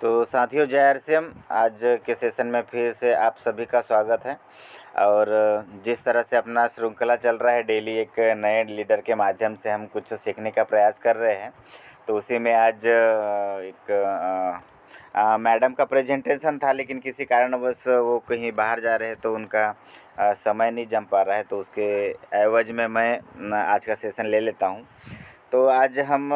तो साथियों, जय RCM। आज के सेशन में फिर से आप सभी का स्वागत है। और जिस तरह से अपना श्रृंखला चल रहा है, डेली एक नए लीडर के माध्यम से हम कुछ सीखने का प्रयास कर रहे हैं। तो उसी में आज एक मैडम का प्रेजेंटेशन था, लेकिन किसी कारणवश वो कहीं बाहर जा रहे हैं तो उनका समय नहीं जम पा रहा है। तो उसके एवज में मैं आज का सेशन ले लेता हूँ। तो आज हम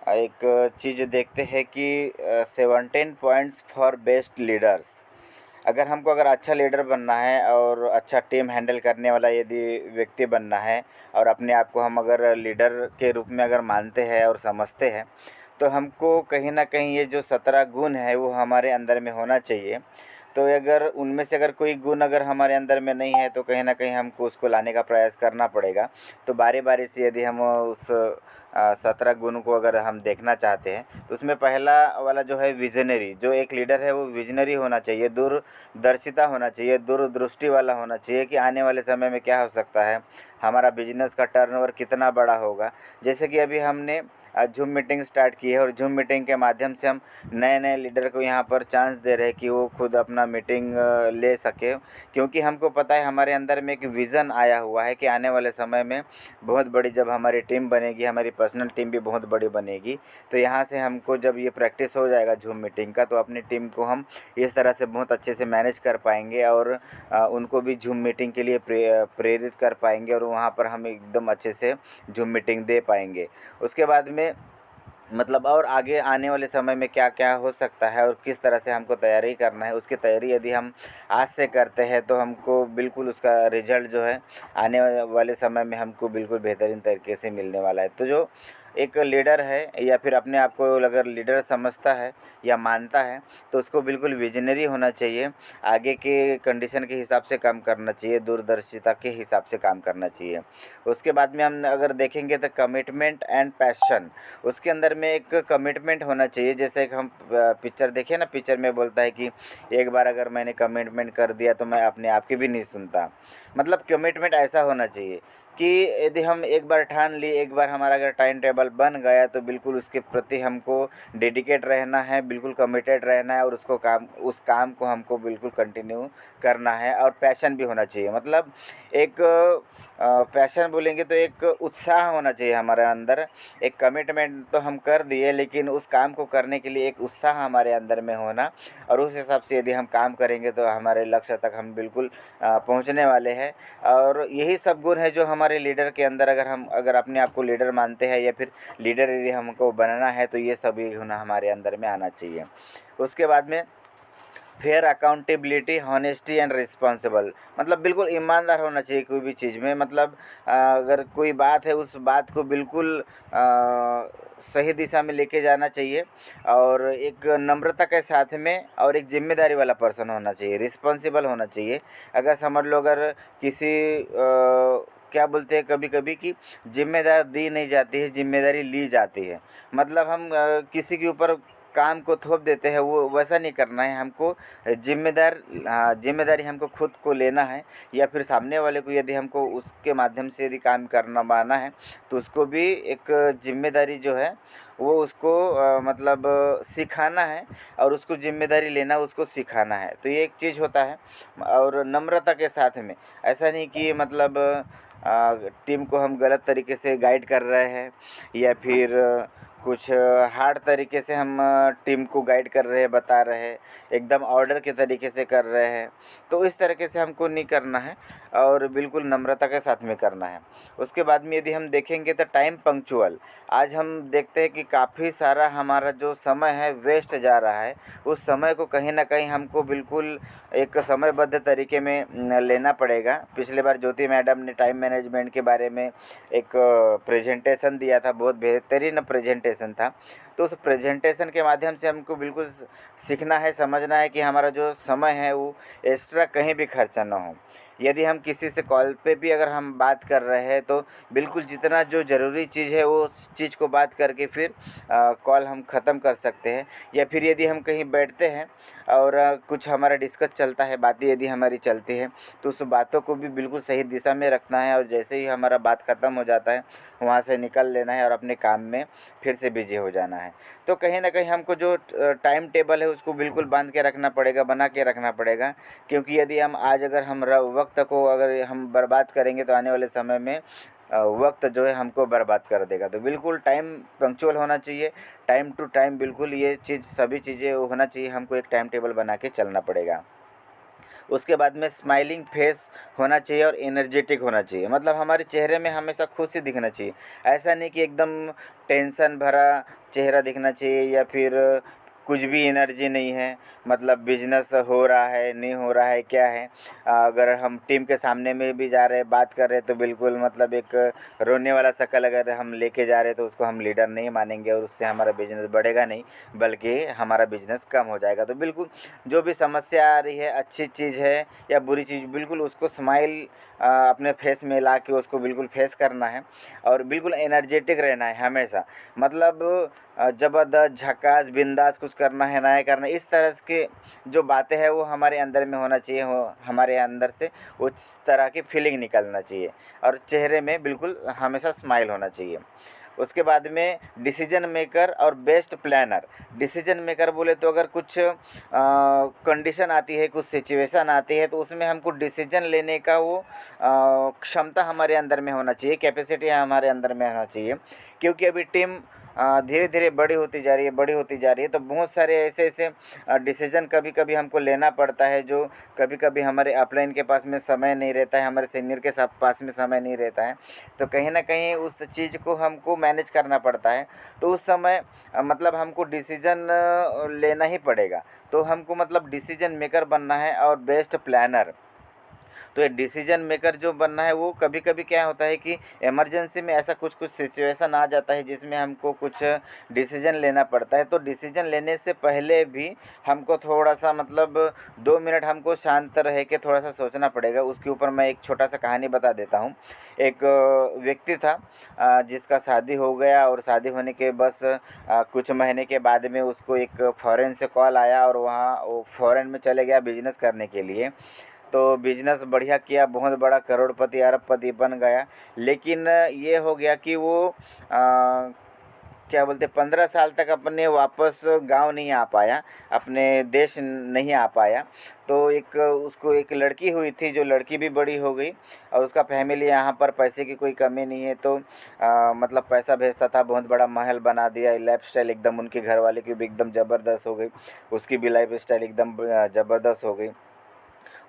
एक चीज़ देखते हैं कि 17 पॉइंट्स फॉर बेस्ट लीडर्स। अगर अच्छा लीडर बनना है और अच्छा टीम हैंडल करने वाला यदि व्यक्ति बनना है, और अपने आप को हम अगर लीडर के रूप में अगर मानते हैं और समझते हैं, तो हमको कहीं ना कहीं ये जो 17 गुण है वो हमारे अंदर में होना चाहिए। तो अगर उनमें से अगर कोई गुण अगर हमारे अंदर में नहीं है, तो कहीं ना कहीं हमको उसको लाने का प्रयास करना पड़ेगा। तो बारी बारी से यदि हम उस 17 गुण को अगर हम देखना चाहते हैं, तो उसमें पहला वाला जो है विजनरी। जो एक लीडर है वो विजनरी होना चाहिए, दूरदर्शिता होना चाहिए, दूरदृष्टि वाला होना चाहिए कि आने वाले समय में क्या हो सकता है, हमारा बिजनेस का टर्नओवर कितना बड़ा होगा। जैसे कि अभी हमने जूम मीटिंग स्टार्ट की है, और जूम मीटिंग के माध्यम से हम नए नए लीडर को यहाँ पर चांस दे रहे हैं कि वो खुद अपना मीटिंग ले सके, क्योंकि हमको पता है हमारे अंदर में एक विज़न आया हुआ है कि आने वाले समय में बहुत बड़ी जब हमारी टीम बनेगी, हमारी पर्सनल टीम भी बहुत बड़ी बनेगी। तो यहाँ से हमको जब ये प्रैक्टिस हो जाएगा जूम मीटिंग का, तो अपनी टीम को हम इस तरह से बहुत अच्छे से मैनेज कर पाएंगे, और उनको भी जूम मीटिंग के लिए प्रेरित कर पाएंगे, और वहाँ पर हम एकदम अच्छे से जूम मीटिंग दे पाएंगे। उसके बाद में मतलब और आगे आने वाले समय में क्या क्या हो सकता है और किस तरह से हमको तैयारी करना है, उसकी तैयारी यदि हम आज से करते हैं तो हमको बिल्कुल उसका रिजल्ट जो है आने वाले समय में हमको बिल्कुल बेहतरीन तरीके से मिलने वाला है। तो जो एक लीडर है, या फिर अपने आप को अगर लीडर समझता है या मानता है, तो उसको बिल्कुल विजनरी होना चाहिए, आगे के कंडीशन के हिसाब से काम करना चाहिए, दूरदर्शिता के हिसाब से काम करना चाहिए। उसके बाद में हम अगर देखेंगे तो कमिटमेंट एंड पैशन, उसके अंदर में एक कमिटमेंट होना चाहिए। जैसे एक हम पिक्चर देखें ना, पिक्चर में बोलता है कि एक बार अगर मैंने कमिटमेंट कर दिया तो मैं अपने आप की भी नहीं सुनता। मतलब कमिटमेंट ऐसा होना चाहिए कि यदि हम एक बार ठान लिए, एक बार हमारा अगर टाइम टेबल बन गया, तो बिल्कुल उसके प्रति हमको डेडिकेट रहना है, बिल्कुल कमिटेड रहना है, और उस काम को हमको बिल्कुल कंटिन्यू करना है। और पैशन भी होना चाहिए, मतलब एक पैशन बोलेंगे तो एक उत्साह होना चाहिए हमारे अंदर। एक कमिटमेंट तो हम कर दिए, लेकिन उस काम को करने के लिए एक उत्साह हमारे अंदर में होना, और उस हिसाब से यदि हम काम करेंगे तो हमारे लक्ष्य तक हम बिल्कुल पहुंचने वाले हैं। और यही सब गुण है जो हमारे लीडर के अंदर, अगर अपने आप को लीडर मानते हैं या फिर लीडर यदि हमको बनना है, तो ये सभी गुण हमारे अंदर में आना चाहिए। उसके बाद में fair accountability, honesty and responsible, मतलब बिल्कुल ईमानदार होना चाहिए कोई भी चीज़ में। मतलब अगर कोई बात है, उस बात को बिल्कुल सही दिशा में लेके जाना चाहिए, और एक नम्रता के साथ में, और एक जिम्मेदारी वाला पर्सन होना चाहिए, रिस्पॉन्सिबल होना चाहिए। अगर समझ लो, अगर किसी क्या बोलते हैं कभी कभी कि जिम्मेदारी दी नहीं जाती है, जिम्मेदारी ली जाती है। मतलब हम किसी के ऊपर काम को थोप देते हैं, वो वैसा नहीं करना है हमको। जिम्मेदारी हमको खुद को लेना है, या फिर सामने वाले को यदि हमको उसके माध्यम से यदि काम करना माना है, तो उसको भी एक जिम्मेदारी जो है वो उसको मतलब सिखाना है, और उसको जिम्मेदारी लेना, उसको सिखाना है। तो ये एक चीज़ होता है। और नम्रता के साथ में, ऐसा नहीं कि मतलब टीम को हम गलत तरीके से गाइड कर रहे हैं, या फिर कुछ हार्ड तरीके से हम टीम को गाइड कर रहे हैं, बता रहे हैं, एकदम ऑर्डर के तरीके से कर रहे हैं। तो इस तरीके से हमको नहीं करना है, और बिल्कुल नम्रता के साथ में करना है। उसके बाद में यदि हम देखेंगे तो टाइम पंक्चुअल। आज हम देखते हैं कि काफ़ी सारा हमारा जो समय है वेस्ट जा रहा है। उस समय को कहीं ना कहीं हमको बिल्कुल एक समयबद्ध तरीके में लेना पड़ेगा। पिछले बार ज्योति मैडम ने टाइम मैनेजमेंट के बारे में एक प्रेजेंटेशन दिया था, बहुत बेहतरीन प्रेजेंटेशन था। तो उस प्रेजेंटेशन के माध्यम से हमको बिल्कुल सीखना है, समझना है कि हमारा जो समय है वो एक्स्ट्रा कहीं भी खर्चा ना हो। यदि हम किसी से कॉल पे भी अगर हम बात कर रहे हैं, तो बिल्कुल जितना जो ज़रूरी चीज़ है वो चीज़ को बात करके फिर कॉल हम ख़त्म कर सकते हैं। या फिर यदि हम कहीं बैठते हैं और कुछ हमारा डिस्कस चलता है, बातें यदि हमारी चलती है तो उस बातों को भी बिल्कुल सही दिशा में रखना है, और जैसे ही हमारा बात ख़त्म हो जाता है वहाँ से निकल लेना है और अपने काम में फिर से बिजी हो जाना है। तो कहीं ना कहीं हमको जो टाइम टेबल है उसको बिल्कुल बांध के रखना पड़ेगा, बना के रखना पड़ेगा, क्योंकि यदि हम आज अगर हम वक्त को अगर हम बर्बाद करेंगे तो आने वाले समय में वक्त जो है हमको बर्बाद कर देगा। तो बिल्कुल टाइम पंक्चुअल होना चाहिए, टाइम टू टाइम बिल्कुल ये चीज़ सभी चीज़ें होना चाहिए, हमको एक टाइम टेबल बना के चलना पड़ेगा। उसके बाद में स्माइलिंग फेस होना चाहिए और एनर्जेटिक होना चाहिए, मतलब हमारे चेहरे में हमेशा खुशी दिखना चाहिए। ऐसा नहीं कि एकदम टेंशन भरा चेहरा दिखना चाहिए या फिर कुछ भी एनर्जी नहीं है, मतलब बिजनेस हो रहा है नहीं हो रहा है क्या है। अगर हम टीम के सामने में भी जा रहे हैं बात कर रहे हैं तो बिल्कुल मतलब एक रोने वाला शक्ल अगर हम लेके जा रहे हैं तो उसको हम लीडर नहीं मानेंगे और उससे हमारा बिजनेस बढ़ेगा नहीं बल्कि हमारा बिजनेस कम हो जाएगा। तो बिल्कुल जो भी समस्या आ रही है, अच्छी चीज़ है या बुरी चीज़, बिल्कुल उसको स्माइल अपने फेस में ला के उसको बिल्कुल फेस करना है और बिल्कुल एनर्जेटिक रहना है हमेशा। मतलब ज़बरदस्त झकास बिंदास कुछ करना है, नया करना है, इस तरह के जो बातें हैं वो हमारे अंदर में होना चाहिए, हो हमारे अंदर से उस तरह की फीलिंग निकलना चाहिए और चेहरे में बिल्कुल हमेशा स्माइल होना चाहिए। उसके बाद में डिसीजन मेकर और बेस्ट प्लानर। डिसीजन मेकर बोले तो अगर कुछ कंडीशन आती है, कुछ सिचुएशन आती है तो उसमें हमको डिसीजन लेने का वो क्षमता हमारे अंदर में होना चाहिए, कैपेसिटी हमारे अंदर में होना चाहिए। क्योंकि अभी टीम धीरे धीरे बड़ी होती जा रही है, बड़ी होती जा रही है, तो बहुत सारे ऐसे ऐसे डिसीजन कभी कभी हमको लेना पड़ता है जो कभी कभी हमारे अपलाइन के पास में समय नहीं रहता है, हमारे सीनियर के पास में समय नहीं रहता है। तो कहीं ना कहीं उस चीज़ को हमको मैनेज करना पड़ता है। तो उस समय मतलब हमको डिसीजन लेना ही पड़ेगा। तो हमको मतलब डिसीजन मेकर बनना है और बेस्ट प्लानर। तो ये डिसीजन मेकर जो बनना है वो कभी कभी क्या होता है कि इमरजेंसी में ऐसा कुछ कुछ सिचुएशन आ जाता है जिसमें हमको कुछ डिसीजन लेना पड़ता है। तो डिसीजन लेने से पहले भी हमको थोड़ा सा मतलब 2 मिनट हमको शांत रह के थोड़ा सा सोचना पड़ेगा। उसके ऊपर मैं एक छोटा सा कहानी बता देता हूँ। एक व्यक्ति था जिसका शादी हो गया और शादी होने के बस कुछ महीने के बाद में उसको एक फॉरेन से कॉल आया और वहाँ वो फॉरेन में चले गया बिजनेस करने के लिए। तो बिजनेस बढ़िया किया, बहुत बड़ा करोड़पति अरबपति बन गया। लेकिन ये हो गया कि वो क्या बोलते 15 साल तक अपने वापस गांव नहीं आ पाया, अपने देश नहीं आ पाया। तो एक उसको एक लड़की हुई थी, जो लड़की भी बड़ी हो गई और उसका फैमिली यहाँ पर पैसे की कोई कमी नहीं है। तो मतलब पैसा भेजता था, बहुत बड़ा महल बना दिया, लाइफ स्टाइल एकदम उनके घर वाले की भी एकदम ज़बरदस्त हो गई, उसकी भी लाइफ स्टाइल एकदम ज़बरदस्त हो गई।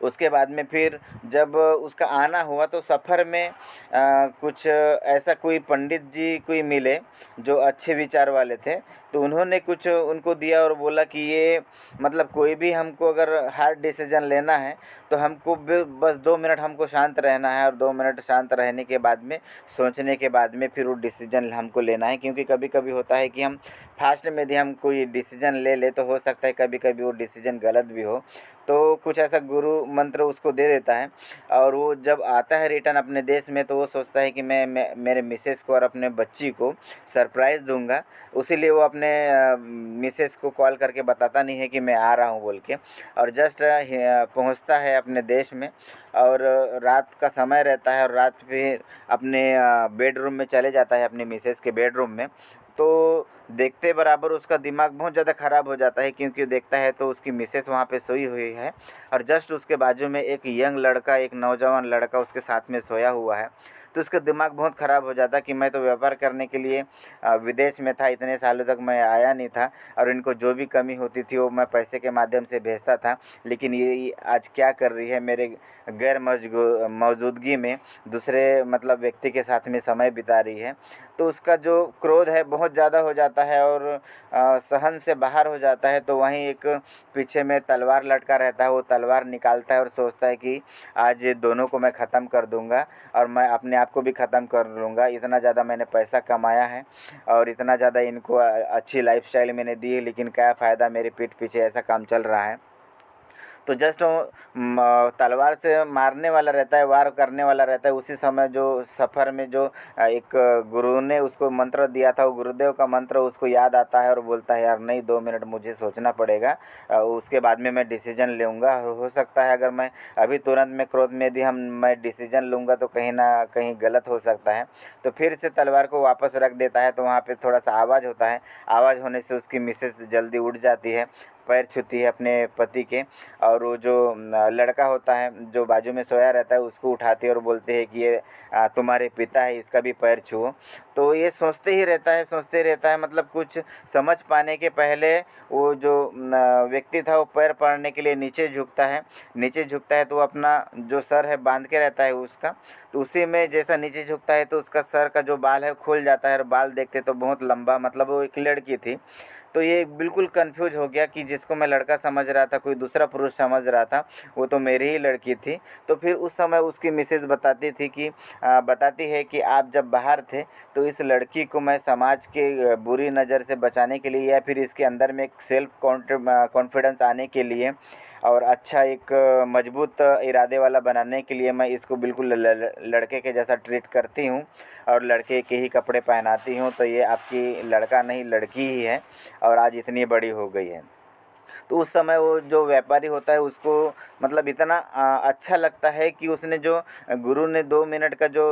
उसके बाद में फिर जब उसका आना हुआ तो सफ़र में कुछ ऐसा कोई पंडित जी कोई मिले जो अच्छे विचार वाले थे। तो उन्होंने कुछ उनको दिया और बोला कि ये मतलब कोई भी हमको अगर हार्ड डिसीजन लेना है तो हमको बस 2 मिनट हमको शांत रहना है और 2 मिनट शांत रहने के बाद में सोचने के बाद में फिर वो डिसीजन हमको लेना है। क्योंकि कभी कभी होता है कि हम फास्ट में यदि हम कोई डिसीजन ले ले तो हो सकता है कभी कभी वो डिसीजन गलत भी हो। तो कुछ ऐसा गुरु मंत्र उसको दे देता है और वो जब आता है रिटर्न अपने देश में तो वो सोचता है कि मैं मेरे मिसेस को और अपने बच्ची को सरप्राइज़ दूंगा। उसीलिए वो अपने मिसेस को कॉल करके बताता नहीं है कि मैं आ रहा हूँ बोल के, और जस्ट पहुँचता है अपने देश में और रात का समय रहता है और रात फिर अपने बेडरूम में चले जाता है, अपनी मिसेस के बेडरूम में। तो देखते बराबर उसका दिमाग बहुत ज़्यादा ख़राब हो जाता है, क्योंकि देखता है तो उसकी मिसेस वहाँ पे सोई हुई है और जस्ट उसके बाजू में एक यंग लड़का, एक नौजवान लड़का उसके साथ में सोया हुआ है। तो उसका दिमाग बहुत ख़राब हो जाता कि मैं तो व्यापार करने के लिए विदेश में था, इतने सालों तक मैं आया नहीं था और इनको जो भी कमी होती थी वो मैं पैसे के माध्यम से भेजता था, लेकिन ये आज क्या कर रही है, मेरे गैर मौजूदगी में दूसरे मतलब व्यक्ति के साथ में समय बिता रही है। तो उसका जो क्रोध है बहुत ज़्यादा हो जाता है और सहन से बाहर हो जाता है। तो वहीं एक पीछे में तलवार लटका रहता है, वो तलवार निकालता है और सोचता है कि आज ये दोनों को मैं ख़त्म कर दूंगा और मैं अपने आप को भी ख़त्म कर लूँगा। इतना ज़्यादा मैंने पैसा कमाया है और इतना ज़्यादा इनको अच्छी लाइफस्टाइल मैंने दी है, लेकिन क्या फ़ायदा, मेरे पीठ पीछे ऐसा काम चल रहा है। तो जस्ट तलवार से मारने वाला रहता है, वार करने वाला रहता है, उसी समय जो सफ़र में जो एक गुरु ने उसको मंत्र दिया था, वो गुरुदेव का मंत्र उसको याद आता है और बोलता है यार नहीं, 2 मिनट मुझे सोचना पड़ेगा, उसके बाद में मैं डिसीजन लूँगा। हो सकता है अगर मैं अभी तुरंत में क्रोध में यदि मैं डिसीजन लूँगा तो कहीं ना कहीं गलत हो सकता है। तो फिर से तलवार को वापस रख देता है, तो वहाँ पे थोड़ा सा आवाज़ होता है। आवाज़ होने से उसकी मिसेस जल्दी उठ जाती है, पैर छूती है अपने पति के, और वो जो लड़का होता है जो बाजू में सोया रहता है उसको उठाती है और बोलती है कि ये तुम्हारे पिता है, इसका भी पैर छुओ। तो ये सोचते ही रहता है, सोचते रहता है, मतलब कुछ समझ पाने के पहले वो जो व्यक्ति था वो पैर पड़ने के लिए नीचे झुकता है। नीचे झुकता है तो अपना जो सर है बांध के रहता है उसका, तो उसी में जैसा नीचे झुकता है तो उसका सर का जो बाल है खुल जाता है, और बाल देखते तो बहुत लंबा, मतलब वो एक लड़की थी। तो ये बिल्कुल कंफ्यूज हो गया कि जिसको मैं लड़का समझ रहा था कोई दूसरा पुरुष समझ रहा था, वो तो मेरी ही लड़की थी। तो फिर उस समय उसकी मिसेज बताती थी कि बताती है कि आप जब बाहर थे तो इस लड़की को मैं समाज के बुरी नज़र से बचाने के लिए, या फिर इसके अंदर में एक सेल्फ कॉन्फिडेंस आने के लिए और अच्छा एक मजबूत इरादे वाला बनाने के लिए मैं इसको बिल्कुल लड़के के जैसा ट्रीट करती हूँ और लड़के के ही कपड़े पहनाती हूँ। तो ये आपकी लड़का नहीं, लड़की ही है, और आज इतनी बड़ी हो गई है। तो उस समय वो जो व्यापारी होता है उसको मतलब इतना अच्छा लगता है कि उसने जो गुरु ने 2 मिनट का जो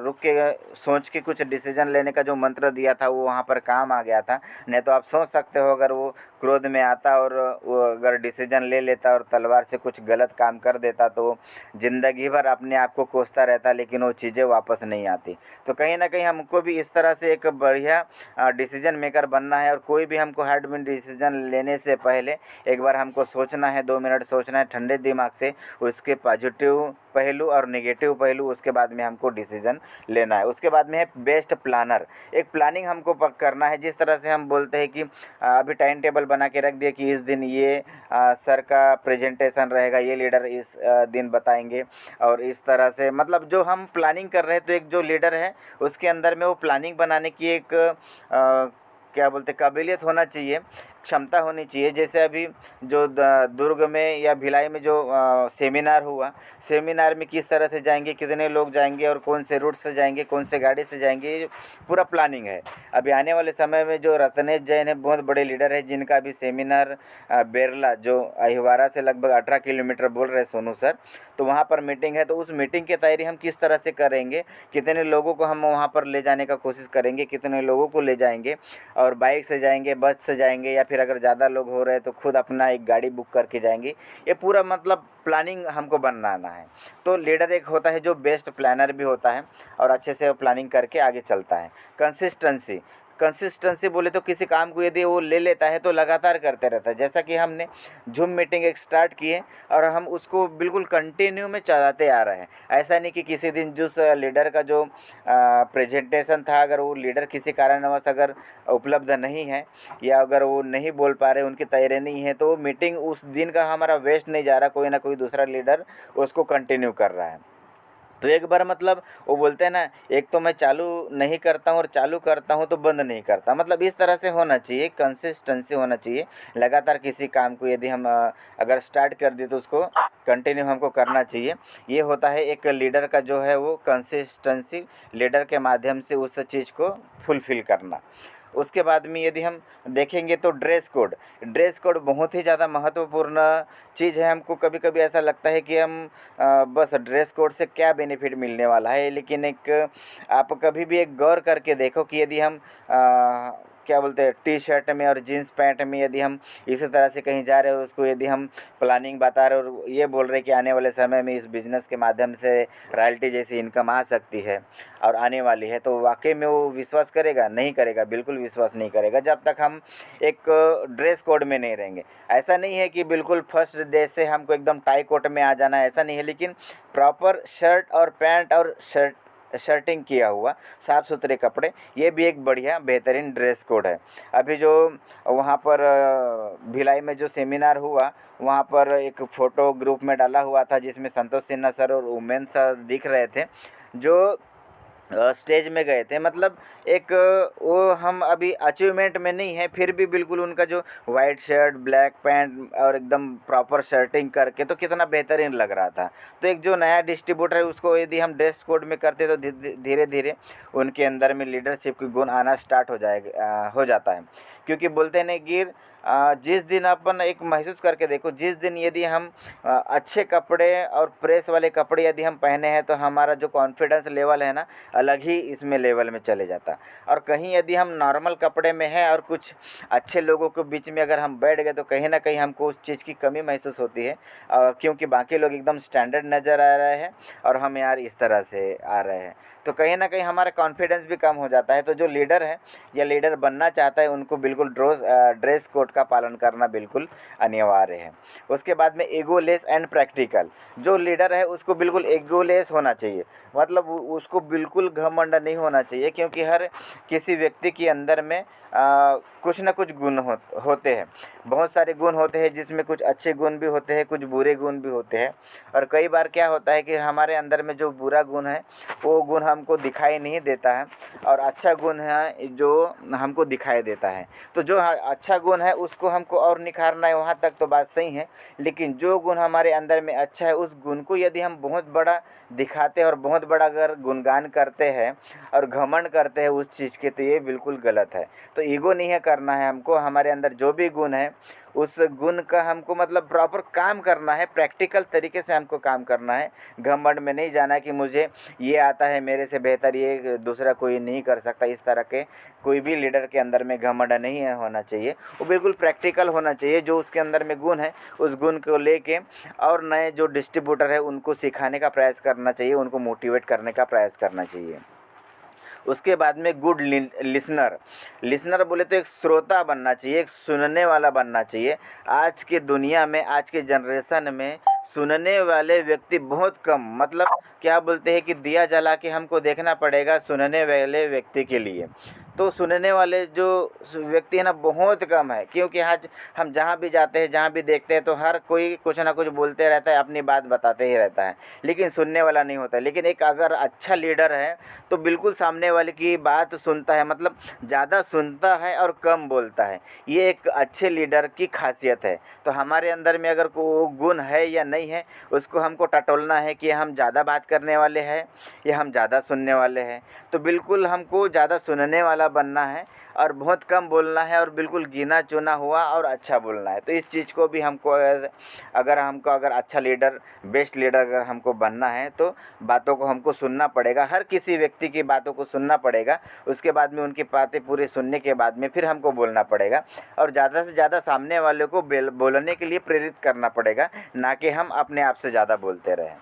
रुक के सोच के कुछ डिसीजन लेने का जो मंत्र दिया था वो वहाँ पर काम आ गया था। नहीं तो आप सोच सकते हो अगर वो क्रोध में आता और वो अगर डिसीजन ले लेता और तलवार से कुछ गलत काम कर देता तो ज़िंदगी भर अपने आप को कोसता रहता, लेकिन वो चीज़ें वापस नहीं आती। तो कहीं ना कहीं हमको भी इस तरह से एक बढ़िया डिसीजन मेकर बनना है, और कोई भी हमको हार्ड में डिसीजन लेने से पहले एक बार हमको सोचना है, 2 मिनट सोचना है ठंडे दिमाग से, उसके पॉजिटिव पहलू और नेगेटिव पहलू, उसके बाद में हमको डिसीजन लेना है। उसके बाद में है बेस्ट प्लानर। एक प्लानिंग हमको करना है, जिस तरह से हम बोलते हैं कि अभी टाइम टेबल बना के रख दिया कि इस दिन ये सर का प्रेजेंटेशन रहेगा, ये लीडर इस दिन बताएंगे, और इस तरह से मतलब जो हम प्लानिंग कर रहे हैं तो एक जो लीडर है उसके अंदर में वो प्लानिंग बनाने की एक क्या बोलते काबिलियत होना चाहिए, क्षमता होनी चाहिए। जैसे अभी जो दुर्ग में या भिलाई में जो सेमिनार हुआ, सेमिनार में किस तरह से जाएंगे, कितने लोग जाएंगे और कौन से रूट से जाएंगे, कौन से गाड़ी से जाएंगे, ये पूरा प्लानिंग है। अभी आने वाले समय में जो रत्नेश जैन है बहुत बड़े लीडर है, जिनका अभी सेमिनार बेरला जो अहिवारा से लगभग 18 किलोमीटर बोल रहे सोनू सर, तो वहाँ पर मीटिंग है। तो उस मीटिंग की तैयारी हम किस तरह से करेंगे, कितने लोगों को हम वहाँ पर ले जाने का कोशिश करेंगे, कितने लोगों को ले जाएंगे, और बाइक से जाएंगे, बस से जाएंगे, या फिर अगर ज़्यादा लोग हो रहे हैं तो खुद अपना एक गाड़ी बुक करके जाएंगे। ये पूरा मतलब प्लानिंग हमको बनाना है। तो लीडर एक होता है जो बेस्ट प्लानर भी होता है और अच्छे से प्लानिंग करके आगे चलता है। कंसिस्टेंसी, कंसिस्टेंसी बोले तो किसी काम को यदि वो ले लेता है तो लगातार करते रहता है। जैसा कि हमने जूम मीटिंग एक स्टार्ट किए और हम उसको बिल्कुल कंटिन्यू में चलाते आ रहे हैं। ऐसा नहीं कि किसी दिन जिस लीडर का जो प्रेजेंटेशन था, अगर वो लीडर किसी कारणवश अगर उपलब्ध नहीं है या अगर वो नहीं बोल पा रहे, उनकी तैयारी नहीं है, तो वो मीटिंग उस दिन का हमारा वेस्ट नहीं जा रहा, कोई ना कोई दूसरा लीडर उसको कंटिन्यू कर रहा है। तो एक बार मतलब वो बोलते हैं ना, एक तो मैं चालू नहीं करता हूँ और चालू करता हूँ तो बंद नहीं करता, मतलब इस तरह से होना चाहिए, कंसिस्टेंसी होना चाहिए। लगातार किसी काम को यदि हम अगर स्टार्ट कर दिए तो उसको कंटिन्यू हमको करना चाहिए। ये होता है एक लीडर का जो है वो कंसिस्टेंसी, लीडर के माध्यम से उस चीज़ को फुलफ़िल करना। उसके बाद में यदि हम देखेंगे तो ड्रेस कोड, ड्रेस कोड बहुत ही ज़्यादा महत्वपूर्ण चीज़ है। हमको कभी कभी ऐसा लगता है कि हम बस ड्रेस कोड से क्या बेनिफिट मिलने वाला है, लेकिन एक आप कभी भी एक गौर करके देखो कि यदि हम क्या बोलते हैं टी शर्ट में और जीन्स पैंट में यदि हम इसी तरह से कहीं जा रहे हो, उसको यदि हम प्लानिंग बता रहे और ये बोल रहे कि आने वाले समय में इस बिज़नेस के माध्यम से रॉयल्टी जैसी इनकम आ सकती है और आने वाली है, तो वाकई में वो विश्वास करेगा? नहीं करेगा, बिल्कुल विश्वास नहीं करेगा जब तक हम एक ड्रेस कोड में नहीं रहेंगे। ऐसा नहीं है कि बिल्कुल फर्स्ट डे से हमको एकदम टाई कोट में आ जाना है, ऐसा नहीं है, लेकिन प्रॉपर शर्ट और पैंट और शर्टिंग किया हुआ साफ़ सुथरे कपड़े, ये भी एक बढ़िया बेहतरीन ड्रेस कोड है। अभी जो वहाँ पर भिलाई में जो सेमिनार हुआ, वहाँ पर एक फ़ोटो ग्रुप में डाला हुआ था जिसमें संतोष सिन्हा सर और उमेन सर दिख रहे थे, जो स्टेज में गए थे, मतलब एक वो हम अभी अचीवमेंट में नहीं है, फिर भी बिल्कुल उनका जो वाइट शर्ट, ब्लैक पैंट और एकदम प्रॉपर शर्टिंग करके तो कितना बेहतरीन लग रहा था। तो एक जो नया डिस्ट्रीब्यूटर है उसको यदि हम ड्रेस कोड में करते तो धीरे धीरे उनके अंदर में लीडरशिप की गुण आना स्टार्ट हो जाता है। क्योंकि बोलते हैं ना कि जिस दिन अपन एक महसूस करके देखो, जिस दिन यदि हम अच्छे कपड़े और प्रेस वाले कपड़े यदि हम पहने हैं तो हमारा जो कॉन्फिडेंस लेवल है ना, अलग ही इसमें लेवल में चले जाता। और कहीं यदि हम नॉर्मल कपड़े में हैं और कुछ अच्छे लोगों के बीच में अगर हम बैठ गए तो कहीं ना कहीं हमको उस चीज़ की कमी महसूस होती है, क्योंकि बाकी लोग एकदम स्टैंडर्ड नज़र आ रहे हैं और हम यार इस तरह से आ रहे हैं, तो कहीं ना कहीं हमारा कॉन्फिडेंस भी कम हो जाता है। तो जो लीडर है या लीडर बनना चाहता है उनको बिल्कुल ड्रेस कोड का पालन करना बिल्कुल अनिवार्य है। उसके बाद में ईगोलेस एंड प्रैक्टिकल, जो लीडर है उसको बिल्कुल ईगोलेस होना चाहिए, मतलब उसको बिल्कुल घमंड नहीं होना चाहिए, क्योंकि हर किसी व्यक्ति के अंदर में कुछ ना कुछ गुण होते हैं। बहुत सारे गुण होते हैं जिसमें कुछ अच्छे गुण भी होते हैं, कुछ बुरे गुण भी होते हैं। और कई बार क्या होता है कि हमारे अंदर में जो बुरा गुण है वो गुण हमको दिखाई नहीं देता है, और अच्छा गुण है जो हमको दिखाई देता है। तो जो अच्छा गुण है उसको हमको और निखारना है, वहाँ तक तो बात सही है। लेकिन जो गुण हमारे अंदर में अच्छा है उस गुण को यदि हम बहुत बड़ा दिखाते हैं और बहुत बड़ा अगर गुणगान करते हैं और घमंड करते हैं उस चीज़ के, तो ये बिल्कुल गलत है। तो ईगो नहीं है करना है हमको, हमारे अंदर जो भी गुण है उस गुण का हमको मतलब प्रॉपर काम करना है, प्रैक्टिकल तरीके से हमको काम करना है। घमंड में नहीं जाना है कि मुझे ये आता है, मेरे से बेहतर ये दूसरा कोई नहीं कर सकता। इस तरह के कोई भी लीडर के अंदर में घमंड नहीं होना चाहिए, वो बिल्कुल प्रैक्टिकल होना चाहिए। जो उसके अंदर में गुण है उस गुण को लेके और नए जो डिस्ट्रीब्यूटर है उनको सिखाने का प्रयास करना चाहिए, उनको मोटिवेट करने का प्रयास करना चाहिए। उसके बाद में गुड लिसनर, लिसनर बोले तो एक श्रोता बनना चाहिए, एक सुनने वाला बनना चाहिए। आज की दुनिया में, आज के जनरेशन में सुनने वाले व्यक्ति बहुत कम, मतलब क्या बोलते हैं कि दिया जला के हमको देखना पड़ेगा सुनने वाले व्यक्ति के लिए। तो सुनने वाले जो व्यक्ति है ना बहुत कम है, क्योंकि आज हम जहाँ भी जाते हैं, जहाँ भी देखते हैं, तो हर कोई कुछ ना कुछ बोलते रहता है, अपनी बात बताते ही रहता है, लेकिन सुनने वाला नहीं होता। लेकिन एक अगर अच्छा लीडर है तो बिल्कुल सामने वाले की बात सुनता है, मतलब ज़्यादा सुनता है और कम बोलता है। ये एक अच्छे लीडर की खासियत है। तो हमारे अंदर में अगर कोई गुण है या नहीं है, उसको हमको टटोलना है कि हम ज़्यादा बात करने वाले हैं या हम ज़्यादा सुनने वाले हैं। तो बिल्कुल हमको ज़्यादा सुनने वाला बनना है और बहुत कम बोलना है, और बिल्कुल गिना चुना हुआ और अच्छा बोलना है। तो इस चीज़ को भी हमको अगर अच्छा लीडर, बेस्ट लीडर अगर हमको बनना है तो बातों को हमको सुनना पड़ेगा, हर किसी व्यक्ति की बातों को सुनना पड़ेगा। उसके बाद में उनकी बातें पूरी सुनने के बाद में फिर हमको बोलना पड़ेगा, और ज़्यादा से ज़्यादा सामने वाले को बोलने के लिए प्रेरित करना पड़ेगा, ना कि हम अपने आप से ज़्यादा बोलते रहें।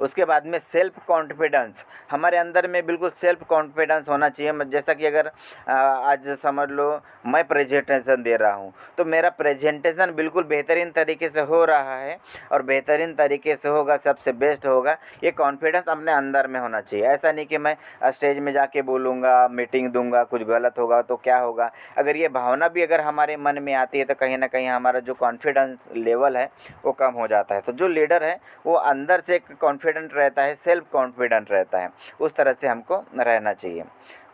उसके बाद में सेल्फ कॉन्फिडेंस, हमारे अंदर में बिल्कुल सेल्फ कॉन्फिडेंस होना चाहिए। जैसा कि अगर आज समझ लो मैं प्रेजेंटेशन दे रहा हूँ, तो मेरा प्रेजेंटेशन बिल्कुल बेहतरीन तरीके से हो रहा है और बेहतरीन तरीके से होगा, सबसे बेस्ट होगा। ये कॉन्फिडेंस अपने अंदर में होना चाहिए। ऐसा नहीं कि मैं स्टेज में जाके बोलूँगा, मीटिंग दूंगा, कुछ गलत होगा तो क्या होगा। अगर ये भावना भी अगर हमारे मन में आती है तो कहीं ना कहीं हमारा जो कॉन्फिडेंस लेवल है वो कम हो जाता है। तो जो लीडर है वो अंदर से एक कॉन्फिडेंट रहता है, सेल्फ कॉन्फिडेंट रहता है, उस तरह से हमको रहना चाहिए।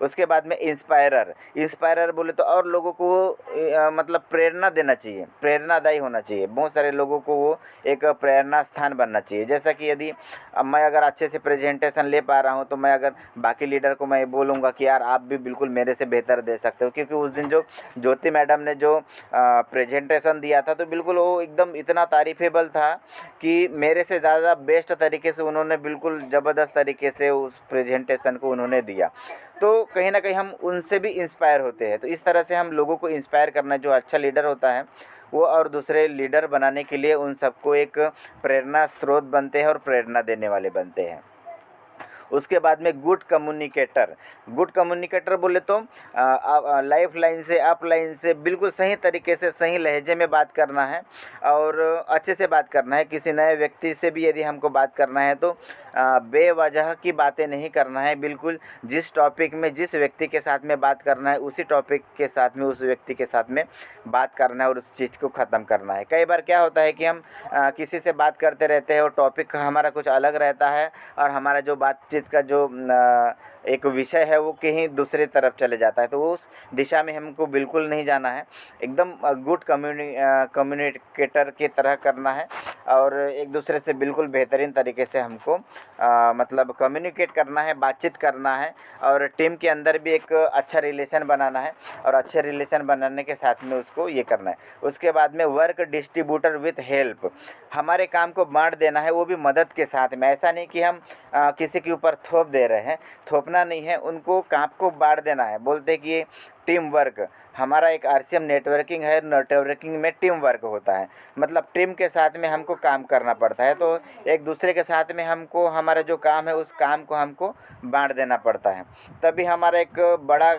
उसके बाद में इंस्पायरर बोले तो और लोगों को मतलब प्रेरणा देना चाहिए, प्रेरणादायी होना चाहिए। बहुत सारे लोगों को वो एक प्रेरणा स्थान बनना चाहिए। जैसा कि यदि मैं अगर अच्छे से प्रेजेंटेशन ले पा रहा हूँ तो मैं अगर बाकी लीडर को मैं बोलूँगा कि यार आप भी बिल्कुल मेरे से बेहतर दे सकते हो, क्योंकि उस दिन जो ज्योति मैडम ने जो प्रेजेंटेशन दिया था तो बिल्कुल वो एकदम इतना तारीफेबल था कि मेरे से ज़्यादा बेस्ट तरीके से उन्होंने बिल्कुल ज़बरदस्त तरीके से उस प्रेजेंटेशन को उन्होंने दिया। तो कहीं ना कहीं हम उनसे भी इंस्पायर होते हैं। तो इस तरह से हम लोगों को इंस्पायर करना, जो अच्छा लीडर होता है वो और दूसरे लीडर बनाने के लिए उन सबको एक प्रेरणा स्रोत बनते हैं और प्रेरणा देने वाले बनते हैं। उसके बाद में गुड कम्युनिकेटर बोले तो लाइफ लाइन से अप लाइन से बिल्कुल सही तरीके से, सही लहजे में बात करना है और अच्छे से बात करना है। किसी नए व्यक्ति से भी यदि हमको बात करना है तो बेवजह की बातें नहीं करना है। बिल्कुल जिस टॉपिक में जिस व्यक्ति के साथ में बात करना है उसी टॉपिक के साथ में उस व्यक्ति के साथ में बात करना है और उस चीज़ को ख़त्म करना है। कई बार क्या होता है कि हम किसी से बात करते रहते हैं और टॉपिक हमारा कुछ अलग रहता है और हमारा जो बातचीत चीज़ का जो एक विषय है वो कहीं दूसरी तरफ चले जाता है, तो उस दिशा में हमको बिल्कुल नहीं जाना है। एकदम गुड कम्युनिकेटर की तरह करना है और एक दूसरे से बिल्कुल बेहतरीन तरीके से हमको मतलब कम्युनिकेट करना है, बातचीत करना है और टीम के अंदर भी एक अच्छा रिलेशन बनाना है और अच्छे रिलेशन बनाने के साथ में उसको ये करना है। उसके बाद में वर्क डिस्ट्रीब्यूटर विथ हेल्प, हमारे काम को बांट देना है, वो भी मदद के साथ में। ऐसा नहीं कि हम किसी के ऊपर थोप दे रहे हैं, थोपना नहीं है, उनको काम को बांट देना है। बोलते कि ये टीम वर्क, हमारा एक आरसीएम नेटवर्किंग है, नेटवर्किंग में टीम वर्क होता है, मतलब टीम के साथ में हमको काम करना पड़ता है। तो एक दूसरे के साथ में हमको हमारा जो काम है उस काम को हमको बांट देना पड़ता है, तभी हमारा एक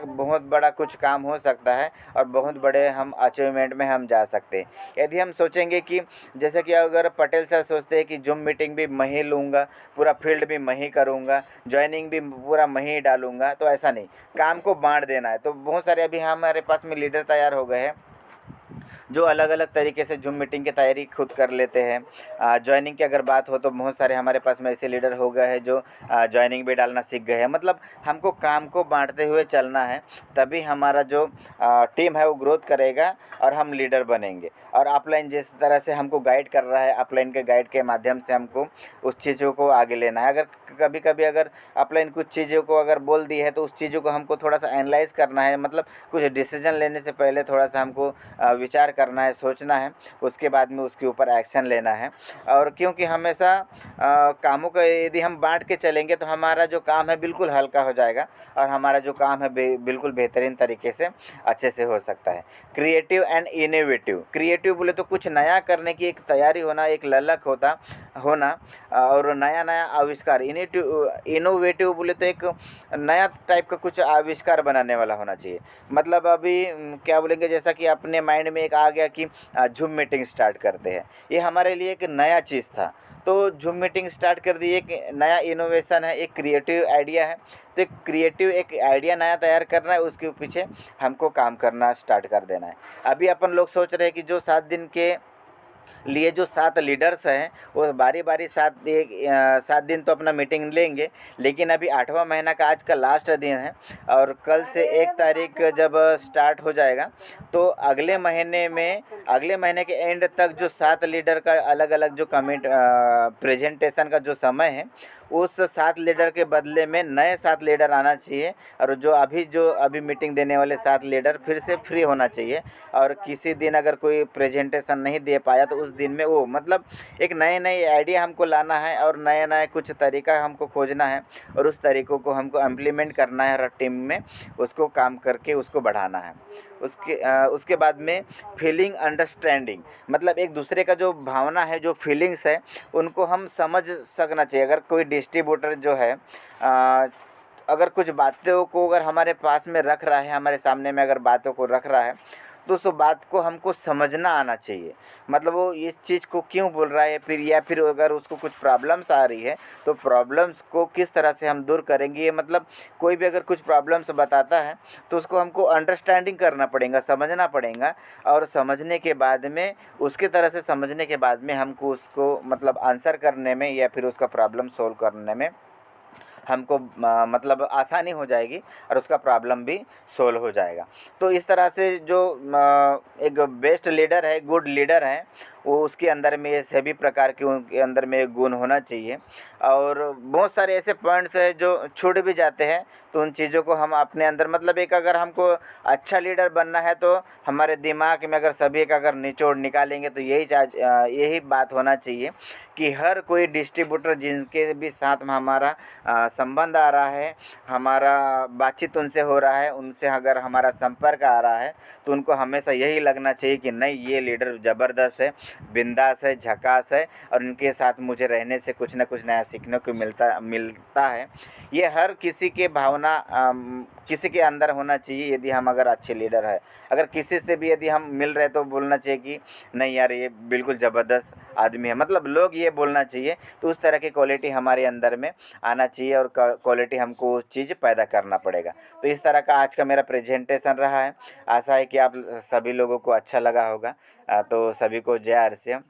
बहुत बड़ा कुछ काम हो सकता है और बहुत बड़े हम अचीवमेंट में हम जा सकते हैं। यदि हम सोचेंगे कि जैसे कि अगर पटेल सर सोचते हैं कि जूम मीटिंग भी मैं ही लूँगा, पूरा फील्ड भी मैं ही करूँगा, ज्वाइनिंग भी पूरा मैं ही डालूँगा, तो ऐसा नहीं, काम को बांट देना है। तो बहुत सारे अभी हमारे पास में लीडर तैयार हो गए हैं जो अलग अलग तरीके से जूम मीटिंग की तैयारी खुद कर लेते हैं। ज्वाइनिंग की अगर बात हो तो बहुत सारे हमारे पास में ऐसे लीडर हो गए हैं जो ज्वाइनिंग भी डालना सीख गए हैं। मतलब हमको काम को बांटते हुए चलना है, तभी हमारा जो टीम है वो ग्रोथ करेगा और हम लीडर बनेंगे। और अपलाइन जिस तरह से हमको गाइड कर रहा है, अपलाइन के गाइड के माध्यम से हमको उस चीज़ों को आगे लेना है। अगर कभी कभी अगर अपलाइन कुछ चीज़ों को अगर बोल दी है तो उस चीज़ों को हमको थोड़ा सा एनालाइज करना है, मतलब कुछ डिसीजन लेने से पहले थोड़ा सा हमको विचार करना है, सोचना है, उसके बाद में उसके ऊपर एक्शन लेना है। और क्योंकि हमेशा कामों को यदि हम बांट के चलेंगे तो हमारा जो काम है बिल्कुल हल्का हो जाएगा और हमारा जो काम है बिल्कुल बेहतरीन तरीके से अच्छे से हो सकता है। क्रिएटिव एंड इनोवेटिव, क्रिएटिव बोले तो कुछ नया करने की एक तैयारी होना, एक ललक होना और नया नया आविष्कार। इनोवेटिव बोले तो एक नया टाइप का कुछ आविष्कार बनाने वाला होना चाहिए। मतलब अभी क्या बोलेंगे, जैसा कि अपने माइंड में एक आ गया कि जूम मीटिंग स्टार्ट करते हैं, ये हमारे लिए एक नया चीज़ था, तो जूम मीटिंग स्टार्ट कर दी, एक नया इनोवेशन है, एक क्रिएटिव आइडिया है। तो एक क्रिएटिव एक आइडिया नया तैयार करना है, उसके पीछे हमको काम करना स्टार्ट कर देना है। अभी अपन लोग सोच रहे हैं कि जो 7 दिन के लिए जो 7 लीडर्स हैं वो बारी बारी 7 दिन तो अपना मीटिंग लेंगे, लेकिन अभी 8वां महीना का आज का लास्ट दिन है और कल से 1 तारीख जब स्टार्ट हो जाएगा तो अगले महीने के एंड तक जो 7 लीडर का अलग अलग जो प्रेजेंटेशन का जो समय है, उस 7 लीडर के बदले में नए 7 लीडर आना चाहिए और जो अभी मीटिंग देने वाले 7 लीडर फिर से फ्री होना चाहिए। और किसी दिन अगर कोई प्रेजेंटेशन नहीं दे पाया तो उस दिन में वो मतलब एक नए आइडिया हमको लाना है और नया कुछ तरीका हमको खोजना है और उस तरीक़ों को हमको इम्प्लीमेंट करना है हर टीम में, उसको काम करके उसको बढ़ाना है। उसके बाद में फीलिंग अंडरस्टैंडिंग, मतलब एक दूसरे का जो भावना है, जो फीलिंग्स है, उनको हम समझ सकना चाहिए। अगर कोई डिस्ट्रीब्यूटर जो है अगर कुछ बातों को अगर हमारे पास में रख रहा है, हमारे सामने में अगर बातों को रख रहा है तो उस बात को हमको समझना आना चाहिए। मतलब वो इस चीज़ को क्यों बोल रहा है, या फिर अगर उसको कुछ प्रॉब्लम्स आ रही है तो प्रॉब्लम्स को किस तरह से हम दूर करेंगे। ये मतलब कोई भी अगर कुछ प्रॉब्लम्स बताता है तो उसको हमको अंडरस्टैंडिंग करना पड़ेगा, समझना पड़ेगा और समझने के बाद में उसके तरह से समझने के बाद में हमको उसको मतलब आंसर करने में या फिर उसका प्रॉब्लम सोल्व करने में हमको मतलब आसानी हो जाएगी और उसका प्रॉब्लम भी सोल्व हो जाएगा। तो इस तरह से जो एक बेस्ट लीडर है, गुड लीडर है, वो उसके अंदर में ये सभी प्रकार के उनके अंदर में गुण होना चाहिए। और बहुत सारे ऐसे पॉइंट्स हैं जो छूट भी जाते हैं, तो उन चीज़ों को हम अपने अंदर मतलब एक अगर हमको अच्छा लीडर बनना है तो हमारे दिमाग में अगर सभी का अगर निचोड़ निकालेंगे तो यही बात होना चाहिए कि हर कोई डिस्ट्रीब्यूटर जिनके भी साथ में हमारा संबंध आ रहा है, हमारा बातचीत उनसे हो रहा है, उनसे अगर हमारा संपर्क आ रहा है तो उनको हमेशा यही लगना चाहिए कि नहीं, ये लीडर ज़बरदस्त है, बिंदास है, झकास है और इनके साथ मुझे रहने से कुछ ना कुछ नया सीखने को मिलता है। ये हर किसी के भावना किसी के अंदर होना चाहिए यदि हम अगर अच्छे लीडर है। अगर किसी से भी यदि हम मिल रहे तो बोलना चाहिए कि नहीं यार, ये बिल्कुल ज़बरदस्त आदमी है, मतलब लोग ये बोलना चाहिए। तो उस तरह की क्वालिटी हमारे अंदर में आना चाहिए और क्वालिटी हमको उस चीज़ पैदा करना पड़ेगा। तो इस तरह का आज का मेरा प्रेजेंटेशन रहा है। आशा है कि आप सभी लोगों को अच्छा लगा होगा। तो सभी को जय आरसीएम।